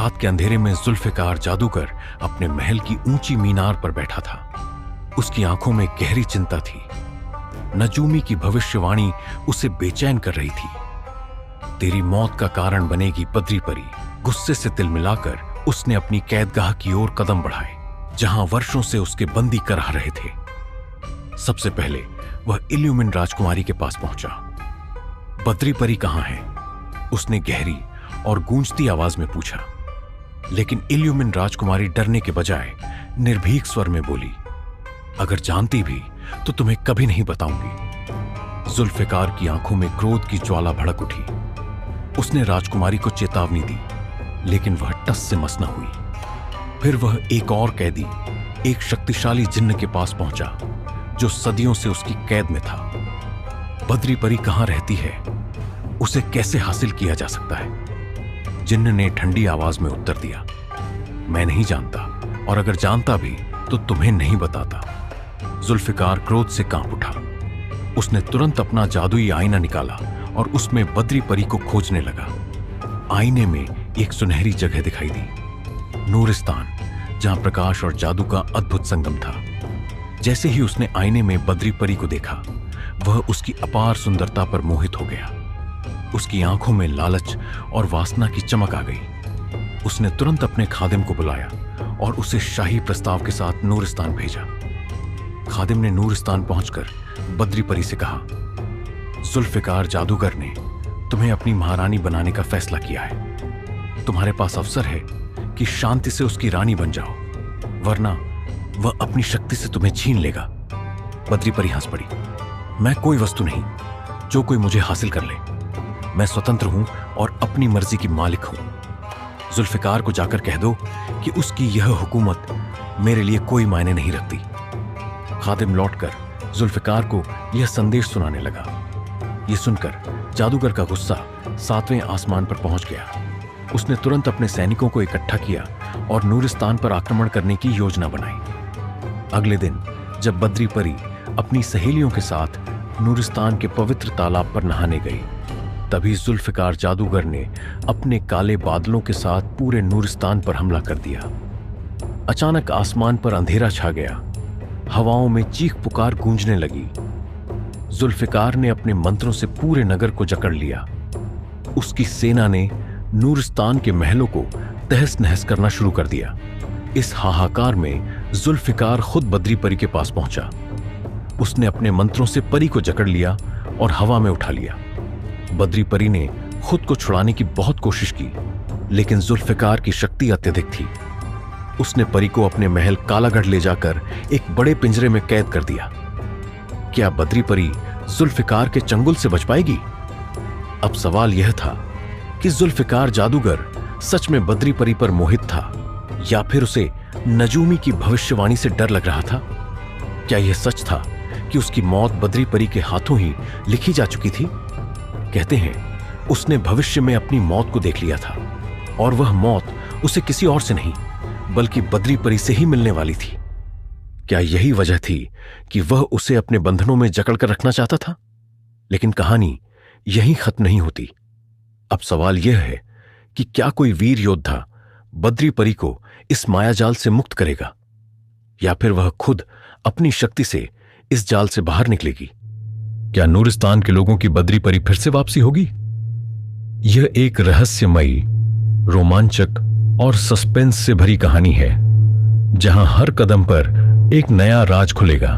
रात के अंधेरे में जुल्फिकार जादूगर अपने महल की ऊंची मीनार पर बैठा था। उसकी आंखों में गहरी चिंता थी। नजूमी की भविष्यवाणी उसे बेचैन कर रही थी। तेरी मौत का कारण बनेगी बद्री परी। गुस्से से तिल मिलाकर उसने अपनी कैदगाह की ओर कदम बढ़ाए, जहां वर्षों से उसके बंदी कराह रहे थे। सबसे पहले वह इल्यूमिन राजकुमारी के पास पहुंचा। बद्री परी कहां है? उसने गहरी और गूंजती आवाज में पूछा। लेकिन इल्यूमिन राजकुमारी डरने के बजाय निर्भीक स्वर में बोली, अगर जानती भी तो तुम्हें कभी नहीं बताऊंगी। जुल्फिकार की आंखों में क्रोध की ज्वाला भड़क उठी। उसने राजकुमारी को चेतावनी दी, लेकिन वह टस से मस न हुई। फिर वह एक और कैदी, एक शक्तिशाली जिन्न के पास पहुंचा, जो सदियों से उसकी कैद में था। बद्री परी कहां रहती है? उसे कैसे हासिल किया जा सकता है? जिन्न ने ठंडी आवाज में उत्तर दिया, मैं नहीं जानता, और अगर जानता भी तो तुम्हें नहीं बताता। जुल्फिकार क्रोध से कांप उठा। उसने तुरंत अपना जादुई आईना निकाला और उसमें बद्री परी को खोजने लगा। आईने में एक सुनहरी जगह दिखाई दी, नूरिस्तान, जहां प्रकाश और जादू का अद्भुत संगम था। जैसे ही उसने आईने में बद्री परी को देखा, वह उसकी अपार सुंदरता पर मोहित हो गया। उसकी आंखों में लालच और वासना की चमक आ गई। उसने तुरंत अपने खादिम को बुलाया और उसे शाही प्रस्ताव के साथ नूरिस्तान भेजा। खादिम ने नूरिस्तान पहुंचकर बद्री परी से कहा, जुल्फिकार जादूगर ने तुम्हें अपनी महारानी बनाने का फैसला किया है। तुम्हारे पास अवसर है कि शांति से उसकी रानी बन जाओ, वरना वह अपनी शक्ति से तुम्हें छीन लेगा। बद्री परी हंस पड़ी। मैं कोई वस्तु नहीं जो कोई मुझे हासिल कर ले। मैं स्वतंत्र हूं और अपनी मर्जी की मालिक हूं। जुल्फिकार को जाकर कह दो कि उसकी यह हुकूमत मेरे लिए कोई मायने नहीं रखती। खादिम लौटकर जुल्फिकार को यह संदेश सुनाने लगा। यह सुनकर जादूगर का गुस्सा 7वें आसमान पर पहुंच गया। उसने तुरंत अपने सैनिकों को इकट्ठा किया और नूरिस्तान पर आक्रमण करने की योजना बनाई। अगले दिन जब बद्री परी अपनी सहेलियों के साथ नूरिस्तान के पवित्र तालाब पर नहाने गई, तभी जुल्फिकार जादूगर ने अपने काले बादलों के साथ पूरे नूरिस्तान पर हमला कर दिया। अचानक आसमान पर अंधेरा छा गया। हवाओं में चीख पुकार गूंजने लगी। जुल्फिकार ने अपने मंत्रों से पूरे नगर को जकड़ लिया। उसकी सेना ने नूरिस्तान के महलों को तहस नहस करना शुरू कर दिया। इस हाहाकार में जुल्फिकार खुद बद्री परी के पास पहुंचा। उसने अपने मंत्रों से परी को जकड़ लिया और हवा में उठा लिया। बद्री परी ने खुद को छुड़ाने की बहुत कोशिश की, लेकिन जुल्फिकार की शक्ति अत्यधिक थी। उसने परी को अपने महल कालागढ़ ले जाकर एक बड़े पिंजरे में कैद कर दिया। क्या बद्री परी जुल्फिकार के चंगुल से बच पाएगी? अब सवाल यह था कि जुल्फिकार जादूगर सच में बद्री परी पर मोहित था, या फिर उसे नजूमी की भविष्यवाणी से डर लग रहा था। क्या यह सच था कि उसकी मौत बद्री परी के हाथों ही लिखी जा चुकी थी? कहते हैं उसने भविष्य में अपनी मौत को देख लिया था, और वह मौत उसे किसी और से नहीं बल्कि बद्री परी से ही मिलने वाली थी। क्या यही वजह थी कि वह उसे अपने बंधनों में जकड़ कर रखना चाहता था? लेकिन कहानी यहीं खत्म नहीं होती। अब सवाल यह है कि क्या कोई वीर योद्धा बद्री परी को इस मायाजाल से मुक्त करेगा, या फिर वह खुद अपनी शक्ति से इस जाल से बाहर निकलेगी? क्या नूरिस्तान के लोगों की बद्री परी फिर से वापसी होगी? यह एक रहस्यमयी, रोमांचक और सस्पेंस से भरी कहानी है, जहां हर कदम पर एक नया राज खुलेगा।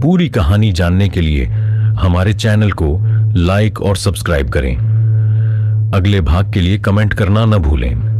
पूरी कहानी जानने के लिए हमारे चैनल को लाइक और सब्सक्राइब करें। अगले भाग के लिए कमेंट करना न भूलें।